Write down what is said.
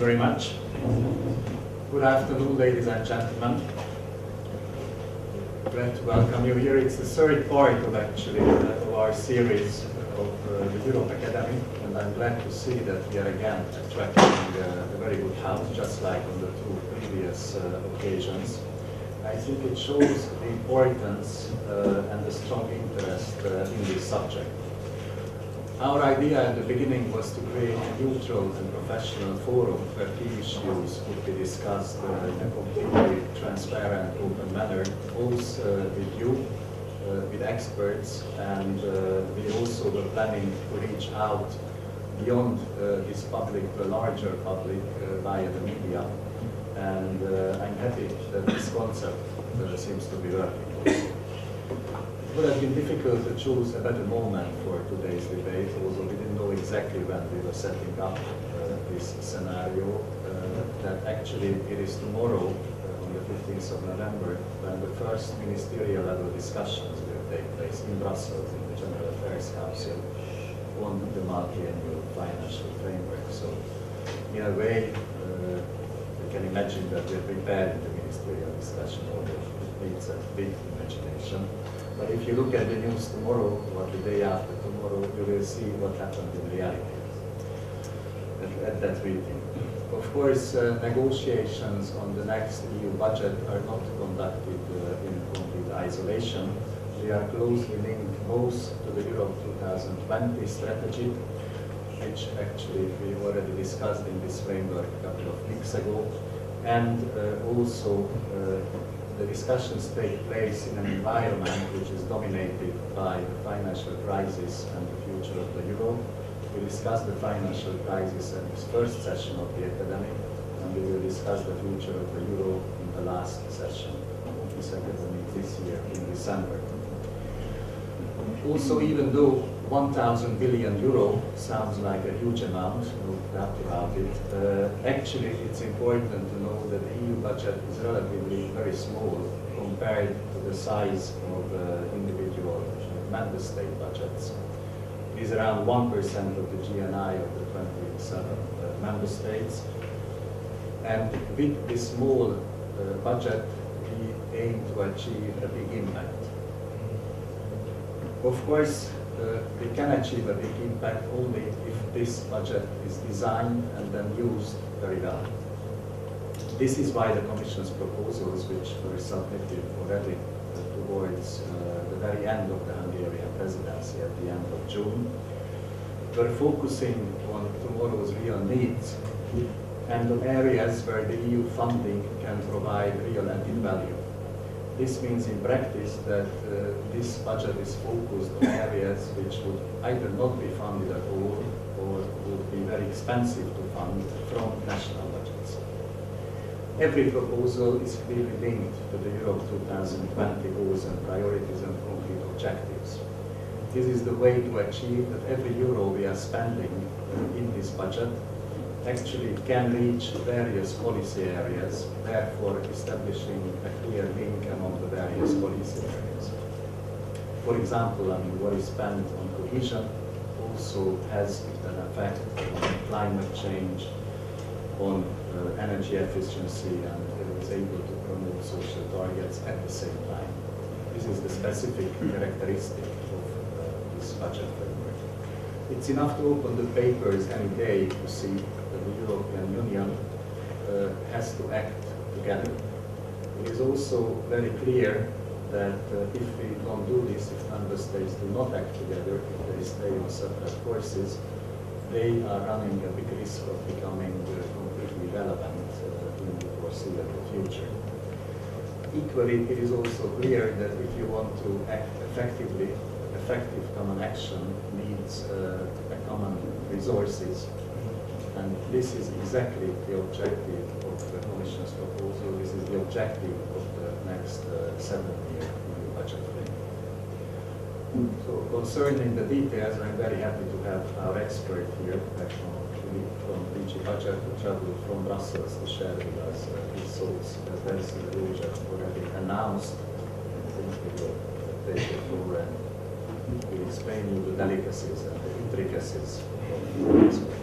very much. Good afternoon, ladies and gentlemen. Glad to welcome you here. It's the third part of our series of the Europe Academy, and I'm glad to see that we are again attracting a very good house, just like on the two previous occasions. I think it shows the importance and the strong interest in this subject. Our idea at the beginning was to create a neutral and professional forum where key issues would be discussed in a completely transparent, open manner, both with you, with experts, and we also were planning to reach out beyond this public to a larger public via the media. And I'm happy that this concept seems to be working. It would have been difficult to choose a better moment for today's debate, although we didn't know exactly when we were setting up this scenario, that actually it is tomorrow, on the 15th of November, when the first ministerial level discussions will take place in Brussels in the General Affairs Council on the multi-annual financial framework. So in a way, you can imagine that we're preparing the ministerial discussion, although it needs a big imagination. But if you look at the news tomorrow, or the day after tomorrow, you will see what happened in reality at that meeting. Of course, negotiations on the next EU budget are not conducted in complete isolation. They are closely linked both to the Europe 2020 strategy, which actually we already discussed in this framework a couple of weeks ago, and also the discussions take place in an environment which is dominated by the financial crisis and the future of the euro. We discussed the financial crisis in this first session of the academy, and we will discuss the future of the euro in the last session of this academy this year in December. Also, even though 1,000 billion euro sounds like a huge amount, no doubt about it, actually it's important to know that the EU budget is relatively very small compared to the size of individual member state budgets. It is around 1% of the GNI of the 27 member states. And with this small budget, we aim to achieve a big impact. Of course, we can achieve a big impact only if this budget is designed and then used very well. This is why the Commission's proposals, which were submitted already towards the very end of the Hungarian presidency at the end of June, were focusing on tomorrow's real needs and on areas where the EU funding can provide real added value. This means in practice that this budget is focused on areas which would either not be funded at all or would be very expensive to fund from national budgets. Every proposal is clearly linked to the Europe 2020 goals and priorities and concrete objectives. This is the way to achieve that every euro we are spending in this budget actually can reach various policy areas, therefore establishing a clear link among the various policy areas. For example, what is spent on cohesion also has an effect on climate change, on energy efficiency, and is able to promote social targets at the same time. This is the specific characteristic of this budget framework. It's enough to open the papers any day to see the European Union has to act together. It is also very clear that if we don't do this, if member states do not act together, if they stay on separate courses, they are running a big risk of becoming completely irrelevant in the foreseeable future. Equally, it is also clear that if you want to act effectively, effective common action needs common resources. And this is exactly the objective of the Commission's proposal. This is the objective of the next 7-year EU budget framework. So concerning the details, I'm very happy to have our expert here from DG Budget who traveled from Brussels to share with us his thoughts. As Rózsa already announced, I think we will take the floor and we'll explain you the delicacies and the intricacies of this.